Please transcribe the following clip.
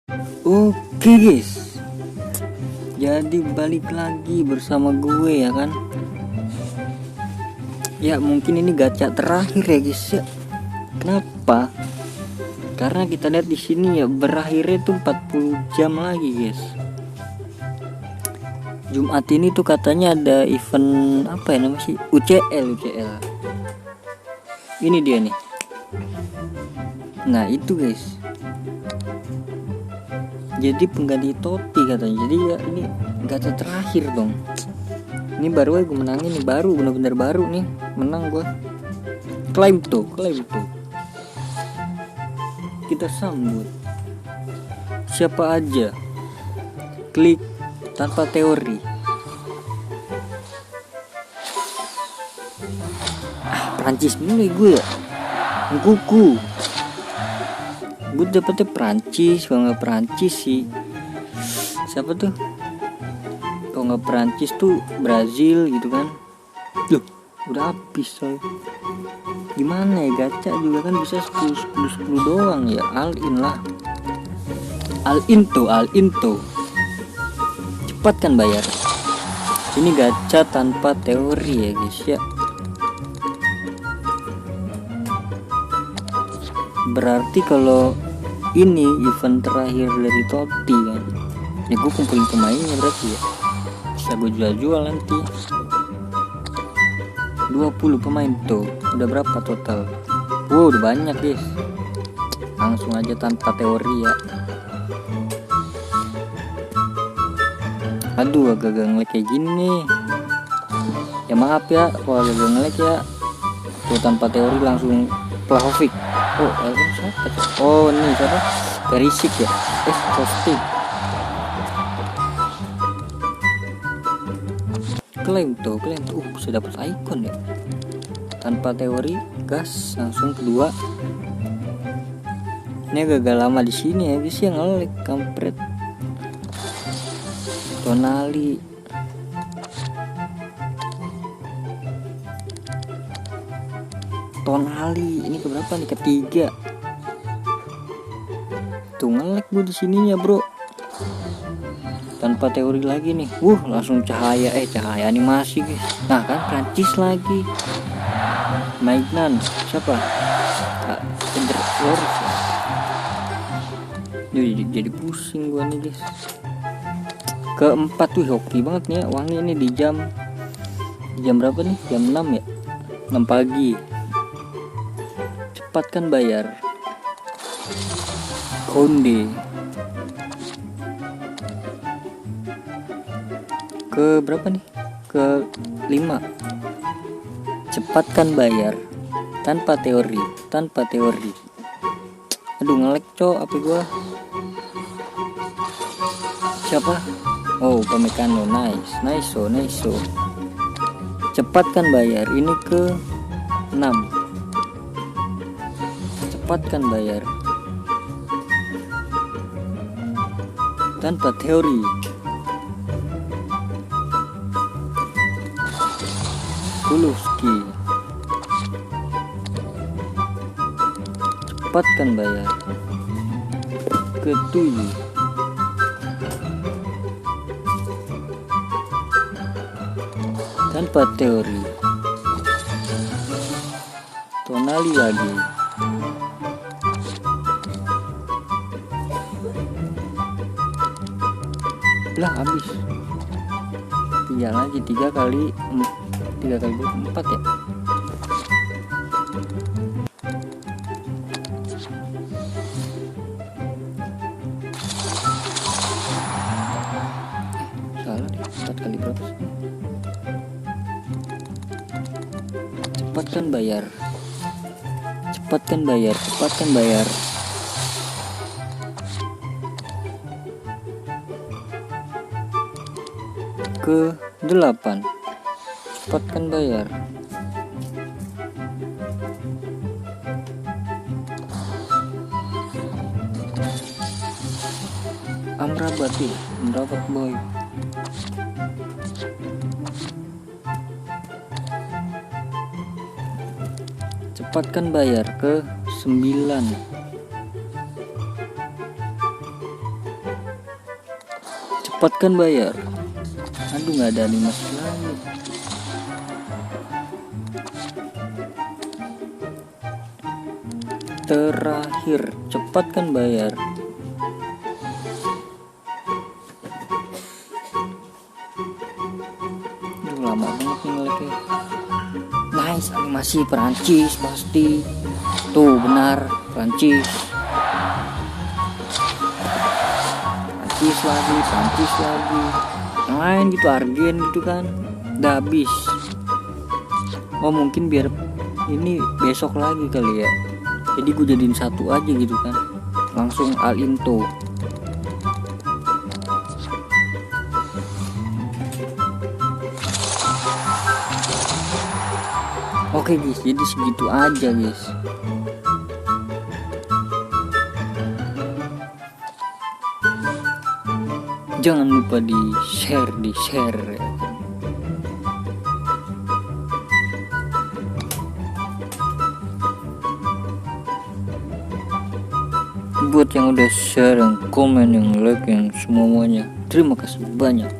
Oke guys, jadi balik lagi bersama gue ya kan. Ya mungkin ini gacha terakhir ya guys ya. Kenapa? Karena kita lihat di sini ya berakhirnya tuh 40 jam lagi guys. Jumat ini tuh katanya ada event apa ya namanya sih? UCL. Ini dia nih. Nah itu guys. Jadi pengganti Totti katanya. Jadi ya ini gacha terakhir dong. Ini baru aja gue menangin nih, baru bener-bener baru nih menang gue. Klaim tuh. Kita sambut. Siapa aja. Klik tanpa teori. Prancis mulai gue ya. Kuku. Gue dapetnya Prancis, kalau nggak Prancis sih siapa tuh? Kalau nggak Prancis tuh Brazil gitu kan. Loh, udah habis coy. Gimana ya, gacha juga kan bisa 10 doang ya. All in tuh. Cepat kan bayar. Ini gacha tanpa teori ya guys ya. Berarti kalau ini event terakhir dari Totti kan, ya gue kumpulin pemainnya berarti ya. Bisa gue jual nanti. 20 pemain tuh. Udah berapa total? Wow, udah banyak guys. Langsung aja tanpa teori ya. Aduh, agak ngelag kayak gini nih. Ya maaf ya kalau agak ngelag ya. Tuh tanpa teori langsung Vlahovic. Siapa? Oh ini siapa? Perisic ya. Kostic. Klaim tuh. Bisa dapat icon ya. Tanpa teori, gas langsung kedua. Ini agak lama di sini ya guys, yang ngelag kampret. Tonali ini keberapa nih? Ketiga. Tuh ngelag gue di sininya bro. Tanpa teori lagi nih. Langsung cahaya animasi guys. Nah kan Prancis lagi. Maignan siapa? Jadi pusing gue nih guys. Keempat tuh hoki banget nih ya. Wangi ini di jam berapa nih? Jam 6 ya. 6 pagi. Cepatkan bayar. Konde. Ke berapa nih? Ke 5. Cepatkan bayar. Tanpa teori. Aduh ngelag cok apa gua. Siapa? Oh, Upamecano. Nice. Cepatkan bayar. Ini ke 6. Cepatkan bayar tanpa teori. Kulusevski. Cepatkan bayar ke-7. Tanpa teori. Tonali lagi. Lah habis. 3 lagi. 3 kali 4 ya. Salah deh. 4 kali berapa sih? Cepatkan bayar. Ke-8. Cepatkan bayar. Amrabat boy. Cepatkan bayar ke 9. cepatkan bayar. Aduh, nggak ada animasi lagi. Terakhir, cepatkan bayar. Aduh, lama banget nih ngeleknya. Nice, animasi Perancis pasti. Tuh benar, Perancis lagi. Yang lain gitu, Argen gitu kan. Udah habis. Oh mungkin biar ini besok lagi kali ya. Jadi gue jadiin satu aja gitu kan. Langsung all into. Oke guys, jadi segitu aja guys. Jangan lupa di share. Buat yang udah share, yang komen, yang like, yang semuanya, terima kasih banyak.